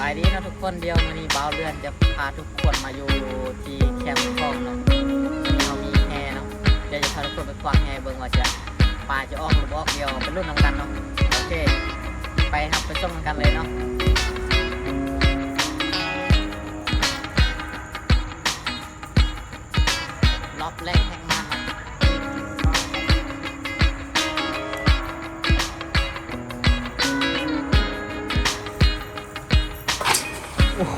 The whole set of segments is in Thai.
ายดีนะทุกคนเดียววันนี้บ่าวเรือนจะพาทุกคนมาอยู่ที่แคมป์คลองเนาะวันนี้เรามีแฮเนาะเดี๋ยวจะพาทุกคนไปควางแฮเบิ่งว่าจะปลาจะออกหรือบ่ออกเดียวเป็นรุ่นน้ำกันเนาะโอเคไปครับไปชมกันเลยเนาะรอบแรกแข่งมาครับโอ้โห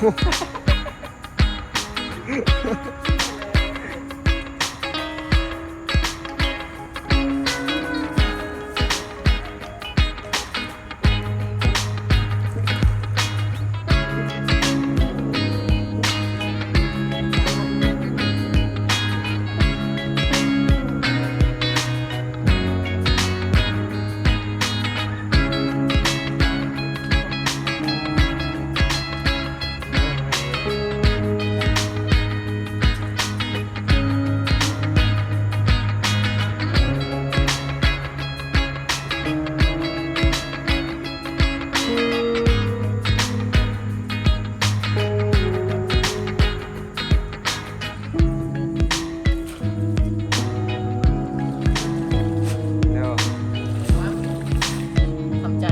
ทำใจ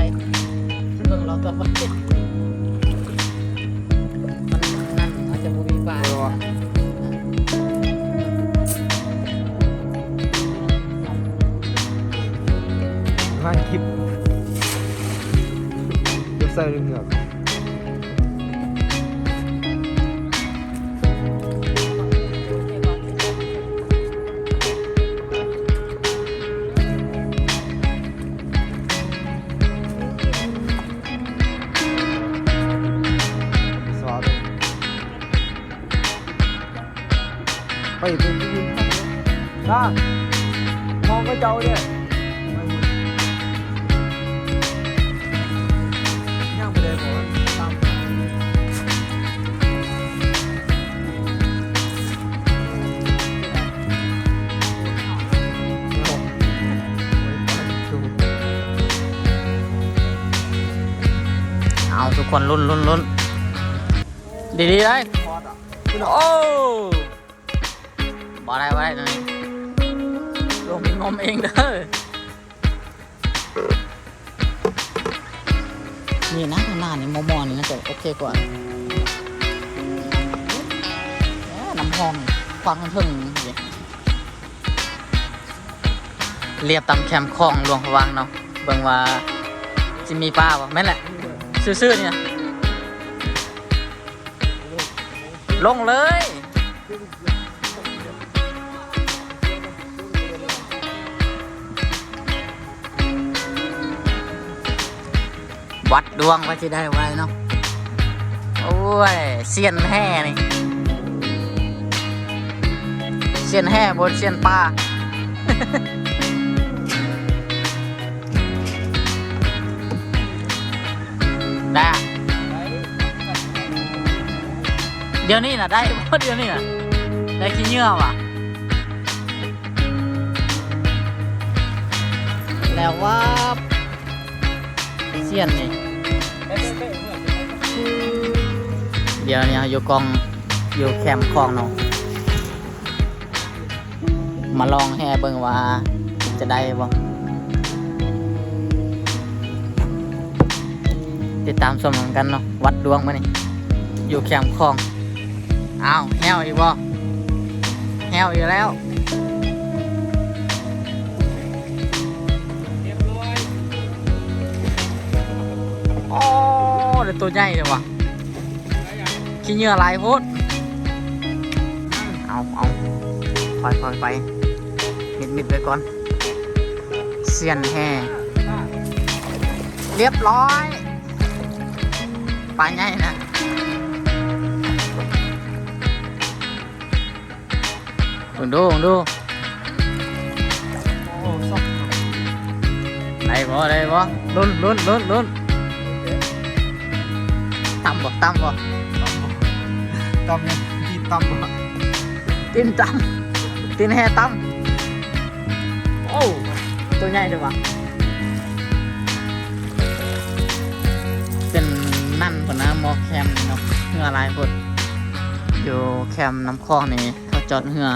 เบิ่งเราต่อไปมันนั่นอาจจะบ่มีปลา งานคลิปเดี๋ยวใส่เหงือกสวัสดีไปเป็นที่ยินนะมองก็เจ้าเนี่ยย่างไปเลยผมตามเอาทุกคนลุ้นดีๆเลยโอ้บ่ได้เลยลงมีงมเองเด้อนี่นะข้างหน้านี่มอนี่น่าจะโอเคกว่าน้ำหอมควางถึงเรียบตามแคมป์คลองหลวงพระวังเนาะเบิ่งว่าจะมีปลาบ่แม่นแหละซื่อๆเนี่ยลงเลยวัดดวงว่าจะได้ไว้เนาะโอ้ยเซียนแห่นี่เซียนแห่บนเซียนปลา ได้เดี๋ยวนี้นะได้เพราะเดี๋ยวนี้นะได้ขี้เหงื่อว่ะแล้วว่าเสียนนี่เดี๋ยวนี้อยู่กองอยู่แคมป์คลองเนาะมาลองแห่เบิ่งว่าจะได้บ่ติดตามชมกันเนาะวัดดวงมานี่อยู่แคมป์คลองอ้าวแห้วอีกบ่แห้วอยู่แล้วโอ้เดี๋ยวตัวใหญ่เลยวะขี้เหงื่อลายโพดเอาไปมิดไปก่อนเสียนแห่เรียบร้อยปลาใหญ่นะดูได้บ่ลุ้นตำบ่ตำยังที่ตำบ่ ตีนแห่ตำโอ้ตัวใหญ่เลยวะเป็น นั่นคนนะมอแคมเนาะเหือหลายคนอยู่แคมน้ำคลองนี่เขาจอดเหือ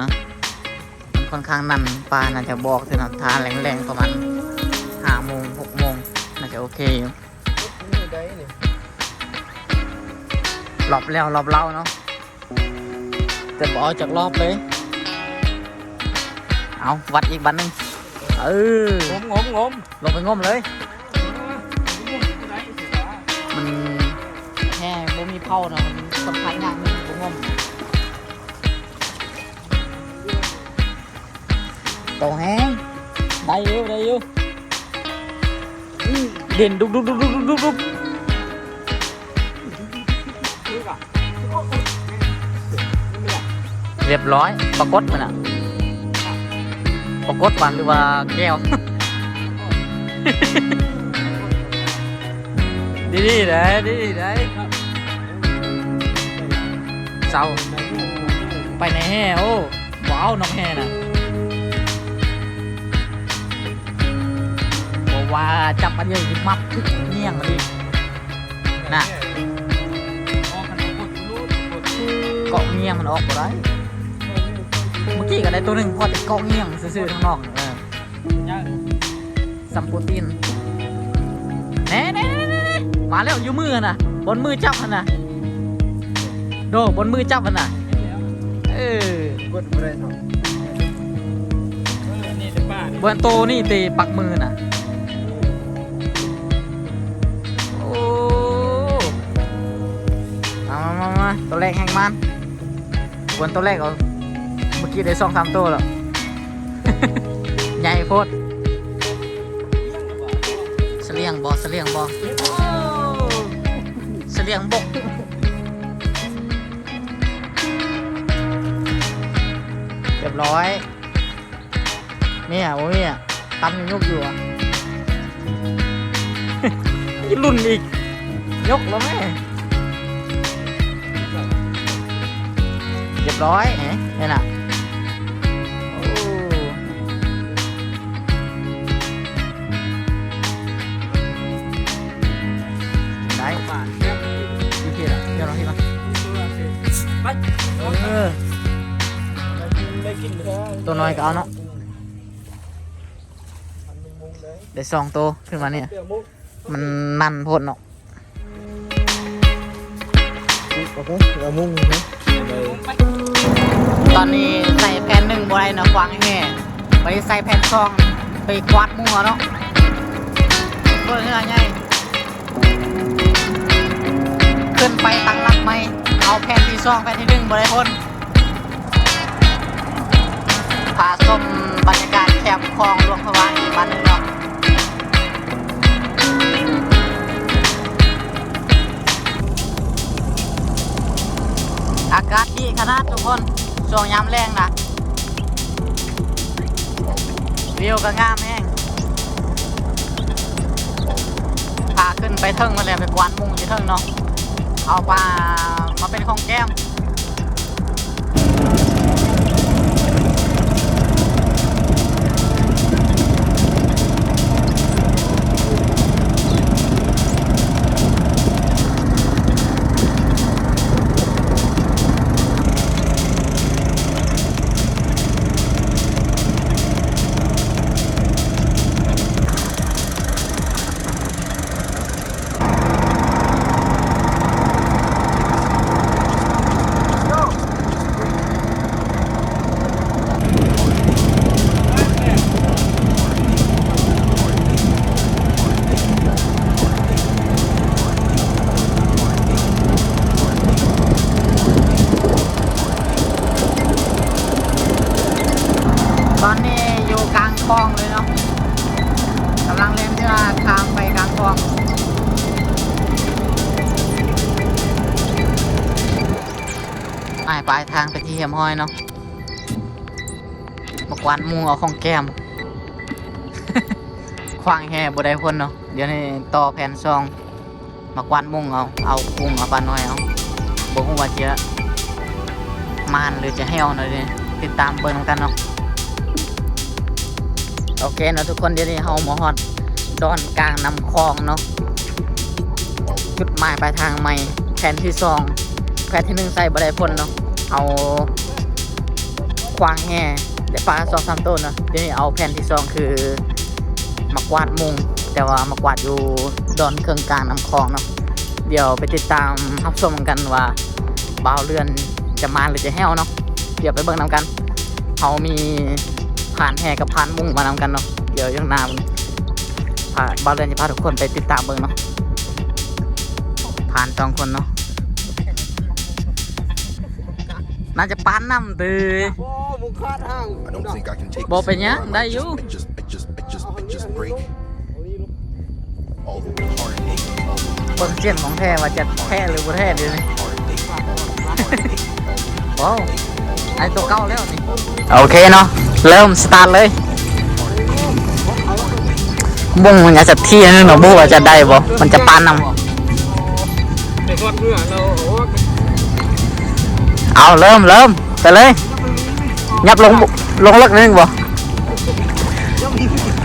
มันค่อนข้างนั่นปลาน่าจะบอกถึงทานแรงๆประมาณ5 โมง 6 โมงน่าจะโอเคอยู่รอบแล้วรอบเล่าเนาะแต่บออกจากรอบเลยเอาวัดอีกบันหนึ่งงมลงไปงมเลยมันแค่บ่มีเผาเนาะมันคนไทยงานมันบ่งมโตแห้งได้อยู่เด่นดุกเรียบร้อยปรากฏมันอ่ะปรากฏวันหรือว่าแก้ว đi đấy saoไปไหนแห่โอ้ว้าวน้องแห่น่ะบอกว่าจับมันเยอะยิ่งมับทึกเงี้ยงมาดิน่ะเกาะเงี้ยงมันออกบ่ได้เมื่อกี้ก็ได้ตัวหนึ่งพอติดเกาะเงี้ยงซื่อๆข้างนอกซัมโปรตีนแน่มาแล้วอยู่มือน่ะบนมือจับมันน่ะโดบนมือจับมันน่ะกดบ่ได้เนาะบนโตนี่ตีปักมือน่ะโอ้มาตัวแรกแห่งมันบนตัวแรกเอาเมื่อกี้ได้2-3 ตัวแล้ว ใหญ่โคตรเสลียงบอเสลียงบกเรียบร้อยเนี่ยโอ้ยตำยังยกอยู่อ่ะ รุ่นอีกยกแล้วแม่เรียบร้อยเนี่ยน่ะได้อยู่ที่ไหนเดี๋ยวเราที่มาตัวน้อยก็เอาเนาะได้2 ตัวขึ้นมาเนี่ยมันนั่นโพดเนาะโอเคเรามุ่งนะตอนนี้ใส่แผ่น1บ่ได้เนาะควางแห่ไปใส่แผ่น2ไปกวาดมัวเนาะเพื่อให้ไงขึ้นไปตั้งหลักไหมเอาแผ่นที่2แผ่นที่1บ่ได้พ้นพาชมบรรยากาศแคมป์คลองหลวงพระบางอีกวันหนึ่งเนาะอากาศดีขนาดทุกคนช่วงยามแรงนะวิวก็งามแห้งพาขึ้นไปเทิงมาเลยไปกวาดมุงที่เทิงเนาะเอาปลามาเป็นของแก้มตอนนี้อยู่กลางคลองเลยเนาะกำลังเล่นที่ว่าข้ามไปกลางคลองปลายทางไปที่เฮียมห้อยเนาะมากวานมุงเอาของแก้ม ควางแห่บ่ได้พ้นเนาะเดี๋ยวนี้ต่อแผ่น2มากวานมุงเอากุ้งเอาปลาน้อยเอาบ่ฮู้ว่าจะมานหรือจะแห้วหน่อยดิติดตามเบิ่งกันเนาะโอเคเนาะทุกคนเดี๋ยวนี้เฮามาฮอดดอนกลางน้ำคลองเนาะ จุดหมายปลายทางใหม่แผนที่สองแผนที่หนึ่งใส่บ่ได้พ่นเนาะเอาควางแห่ได้ปลา2-3ต้นเนาะเดี๋ยวนี้เอาแผนที่สองคือมากวาดมุงแต่ว่ามากวาดอยู่ดอนเครื่องกลางน้ำคลองเนาะเดี๋ยวไปติดตามรับชมกันว่าบ่าวเรือนจะมาหรือจะแห้วเนาะเดี๋ยวไปเบิ่งนำกันเขามีผ่านแห่กับผ่านมุงมานำกันเนาะเดี๋ยวยังนาบ่าวเรือนจะพาทุกคนไปติดตามเบิ่งเนาะผ่าน2 คนเนาะน่าจะปานน้ำตือ โอ้มึงคาดห้าง I don't think I can take บ่ this เป็นหยัง anymore. I ได้ might อยู่ just break all the heartache, all the เบิ่งเสียนของแท้ว่าจะแท้หรือบ่แท้เดี๋ยวนี้ heartache, all the heartache, ว้าวไอตัวเก่าแล้วนี่โอเคเนาะเริ่มสตาร์ทเลยบุ้งมันจะที่นึงเนาะบุ้งว่าจะได้บ่มันจะปานนำ ในก้อนเมื่อเราโอ้ เอาเริ่มไปเลยยับลงเลิกนิดนึงบ่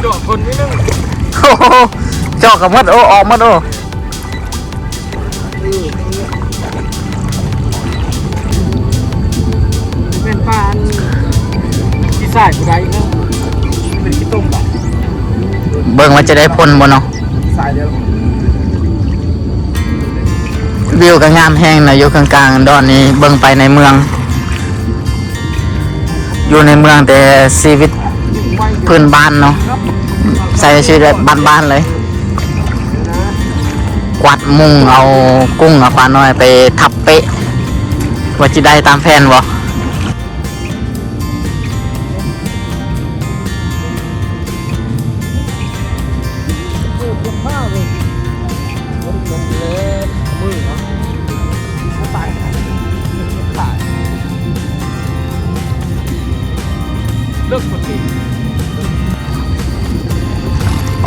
จอดคนไม่นึง โอ้โหจอกกับมัดโอ้ออกมัดโอ้ เป็นปานที่สายกูได้เนาะเป็นขี้ต้มแบบ เบิ่งว่าจะได้ผลบ่เนาะ สายเดียว วิวก็งามแห้งนะอยู่กลางๆดอนนี้เบิ่งไปในเมือง อยู่ในเมืองแต่ชีวิตพื้นบ้านเนาะใส่ชีวิตแบบบ้านๆเลยกวาดมุงเอากุ้งเอาปลาน้อยไปทับเป๊ะว่าจะได้ตามแผนบ่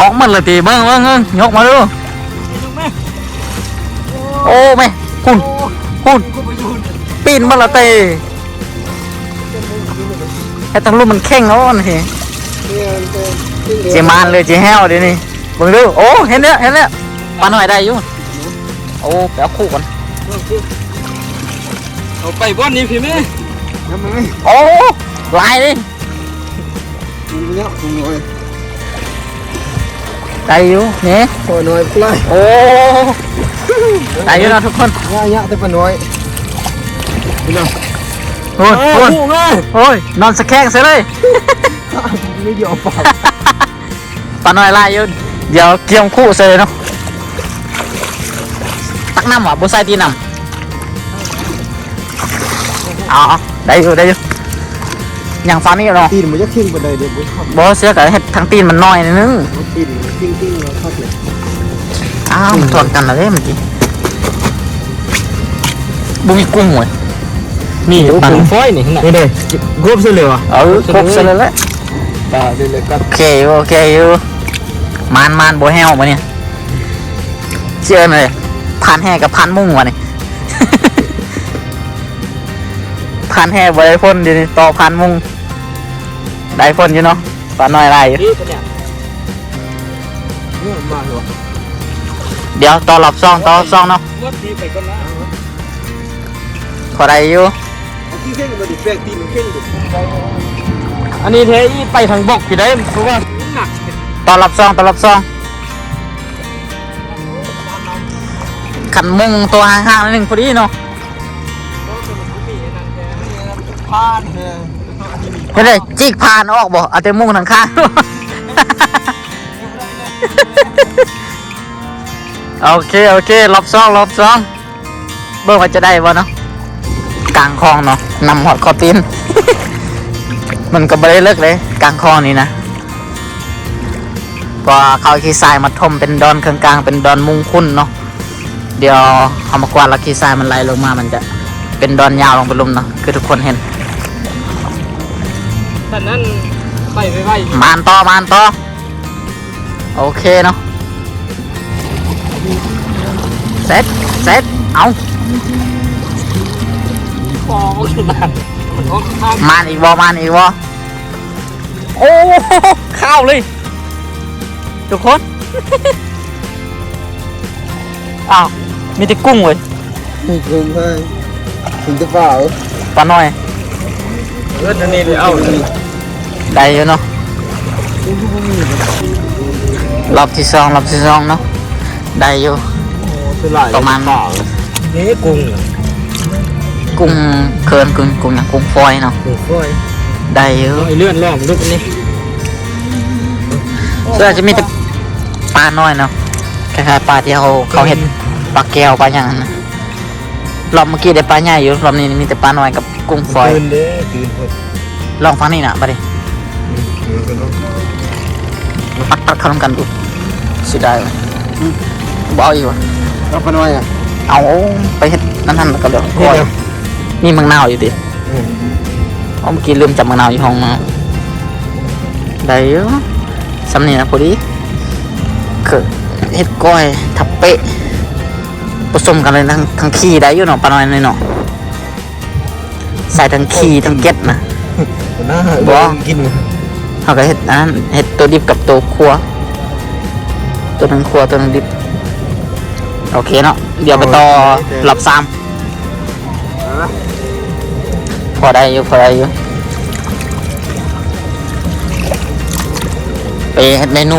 ออกมันเลยตีเบิ่งยกมาดูโอ้แม่คุณปีนมันละเตไอ้ตะลุมมันแข็งแล้วนี่เจมานเลยเจแห้วเดี๋ยวนี้เบิ่งดูโอ้เห็นแล้วปลาหน่อยได้อยู่โอ้ไปเอาคู่กัน เอาไปบ้านนี้พี่แม่ยังไม่ โอ้ลายดิ ดูเนี่ยดูหน่อย ได้อยู่นี่ โอ้หน่อยไล่ โอ้ได้อยู่นะทุกคน ง่ายยะแต่ปะน้อยนี่นะ โอ้ยโอ้ยนอนสะแข้งเสียเลย ไม่ยอมปาก ปลาหน่อยลายอยู่เดี๋ยวเกี่ยมคู่เสียเลยเนาะตักน้ำวะบุษายตีน้ำเอาได้อยู่อย่างฟ้านี่เนาะ ตีนมันจะทิ้งไปเลยเดี๋ยวผมขับบ อเสียกับเห็ดทางตีนมันน้อยนิดนึง ตีนทิ้งเราขับเลย อ้าวมันถอดกันแล้วเด้เมื่อกี้บุมีกุ้งหวย นี่ มัน ผมฟอยนี่นี่เด้กบเสียเลยว่ะ ครบเสร็จแล้วแหละ ตาเดี๋ยวเลยกัน โอเคอยู่มานโบแห้วมาเนี่ยเชื่อเลยผ่านแห่กับผ่านมุ่งวะนี่ ผ่านแห่บ่ได้พ่นเดี๋ยวนี้ต่อผ่านมุ่งได้พ่นอยู่เนาะปลาน้อยลายอยู่ นี่ตัวเนี่ยนี่มันมาเหรอ เดี๋ยวต่อรอบซองเนาะ วัดดีไปก่อนนะ พอได้อยู่ ที่เข่งมาดิแปลกตีนมันเข่งดิอันนี้เทอีไปทางบกอยู่ได้เพราะว่าหนัก ต่อรอบซองขันมุ่งตัวห่างๆนิดนึงพอดีเนาะ พลาดเลย เห็นเลยจิกผ่านออกบ่เอาแต่มุ่งทางข้าง โอเครอบซองเบิ่งว่าจะได้บ่เนาะกลางคลองเนาะนำหอดคอตีน มันก็ไม่ได้เลิกเลยกลางคลองนี่นะพอเขาขี้ทรายมาทมเป็นดอนกลางๆเป็นดอนมุงคุ้นเนาะเดี๋ยวเอามากวาดแล้วขี้ทรายมันไหลลงมามันจะเป็นดอนยาวลงไปลุ่มเนาะคือทุกคนเห็น แต่นั้นไปไว มานต่อโอเคเนาะเสร็จเอา คอขึ้นมาข้าง มานอีกบ่โอ้ข้าวเลยทุกคน อ้าว มีแต่กุ้งเว้ย นี่กุ้งให้ถึงจะเปล่า ปลาน้อย อันนี้เลยเอานี่ ได้อยู่เนาะรอบที่สองเนาะได้อยู่ ประมาณ นี่กุ้ง กุ้งเคินกุ้งอย่างกุ้งฟอยเนาะ กุ้งฝอย ได้อยู่ ไอ้เลื่อนล่องลูกนี่ ส่วนใหญ่จะมีแต่ปลาน้อยเนาะคล้ายๆปลาที่เขาเห็นปลาแก้วปลาอย่างนั้นนะรอบเมื่อกี้ได้ปลาใหญ่อยู่รอบนี้มีแต่ปลาน้อยกับกุ้งฟอย ตื่นเด้ตื่นเถอะ ลองฟังนี่นะบัดนี้ปัดเข้าทำกันดูสุดได้เลยบ่เอาอีกวะ รับปลาน้อยอ่ะ เอาไปเฮ็ดนั่นๆแล้วก็เดี๋ยวก้อยมีเมืองนาวอยู่ดิเอาเมื่อกี้ลืมจับเมืองนาวอยู่ห้องมาได้อยู่สำเนียงพอดีคือเฮ็ดก้อยทับเป๊ะผสมกันเลยทั้งขี้ได้อยู่เนาะปลาน้อยนี่เนาะใส่ทั้งขี้ทั้งเก็ดนะ หน้า บ่ กิน เขาก็เฮ็ดอันนั้นเฮ็ดตัวดิบกับตัวครัวตัวหนึงครัวตัวหนึงดิบโอเคเนาะเดี๋ยวไปต่อรอบ3พอได้อยู่ไปเฮ็ดเมนู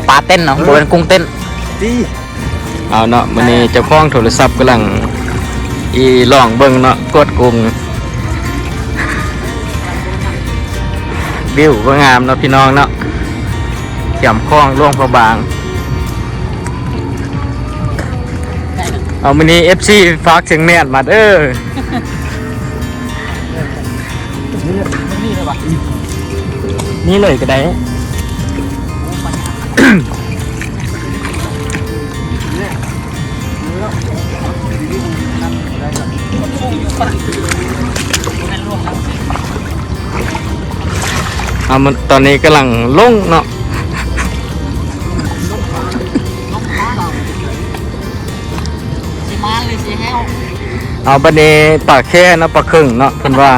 ปลาเต้นเนาะบ่เป็นกุ้งเต้น ดี เอาเนาะมื้อนี้เจ้าของโทรศัพท์กำลังลองเบิ่งเนาะกดกุ้งวิวก็งามเนาะพี่น้องเนาะเกี่ยมคลองล่วงพระบางเอามื้อนี้ FC ฝากเสียงแน่นมาเด้อ นี่เลยก็ได้ เอามันตอนนี้กำลังลงเนาะ สิมาหรือสิแฮว เอาบัดนี้ปลาแค่เนาะปลาครึ่งเนาะเพิ่นว่า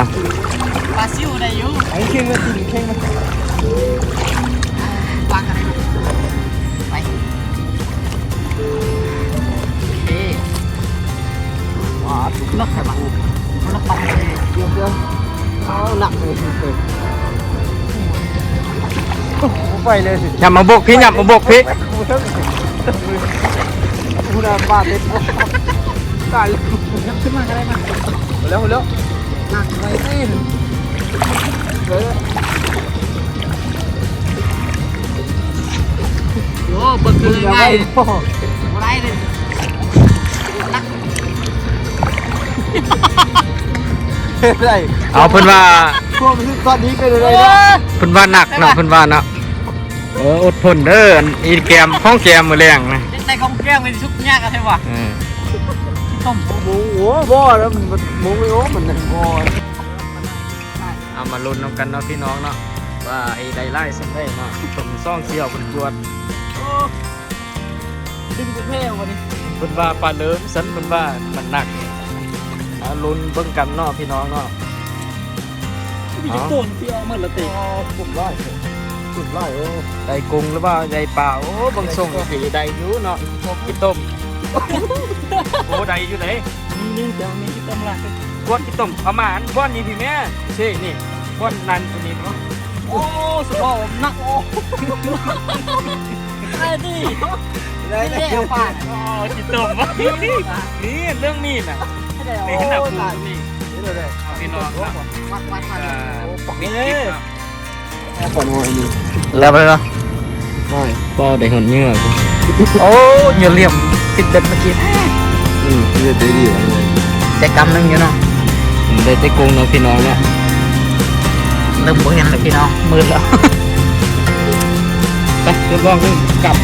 ปลาซิวได้อยู่ ไอ้เข่งมาติ่งเข่งมา ปลากันได้ไปโอเคว้าวลึกใช่ปะลึกไปเลย เดี๋ยวเอาหนักเลยไปเลยสิ อย่ามาบกพี่อย่ามาบกพี่ กูน่าบ้าเล็ดตายเลย ขึ้นมาก็ได้มา หมดแล้วหนักไปเต้นเลย โอ้เบิกคือง่ายบ่ได้เลยนัก ไร เอาเพิ่นว่า พวกมันตอนนี้เป็นอะไร โอ้ นะ เพิ่นว่าหนักเนาะเพิ่นว่าเนาะอดทนเด้ออันอีแกมห้องแกมมื้อแรงนะ ในของแก้มมันชุกยากกันใช่ปะ เออ ต้ม หมูหัวบ่อแล้วมันหมูไม่โอ้มันหนังบ่อ เอามาลุ้นนํกันเนาะพี่น้องเนาะว่าไอ้ไดไล่สำได้เนาะผมซ่องเสี่ยวเพิ่นกวด ดึงกูเท่วันนี้ เพิ่นว่าปลาเลิมสันเพิ่นว่ามันหนักเอาลุ้นเบิ่งกันเนาะพี่น้องเนาะ มีจะโป่นที่ออกมาละเตะ สุดไล่สุดไล่โอ้ ได้กุ้งหรือว่าได้ปลาโอ้เบิ่งส่งผีได้อยู่เนาะพวกกินต้มโอ้ได้อยู่ไหน นี่เดี๋ยวนี้ที่ต้มละ กวนกินต้มเอามาอันบ้อนนี่พี่แม่เช่นี่บ้อนนันตัวนี้เนาะ โอ้สุดยอดนักโอ้ไอ้ดิ ได้ ไม่ ได้ ได้เอาผ่าน อ๋อกินต้มวะนี่เรื่องมีดน่ะ ไม่ได้เอา นี่ขนาดปูนี่ นี่เลย เอาพี่น้องครับ วัด มิดจิ๊บเนาะ ก่อนวันนี้ แล้วไปเนาะ ไม่ ก็ได้หนเหงื่อ โอ้ยเหลี่ยมติดเด็ดเมื่อกี้ ที่จะดีวันนี้ แต่กำนึงอยู่เนาะ ได้แต่กุ้งเนาะพี่น้องเนี่ย เริ่มบ่เห็นเลยพี่น้องมืดแล้ว ไปเรียบร้อยกลับ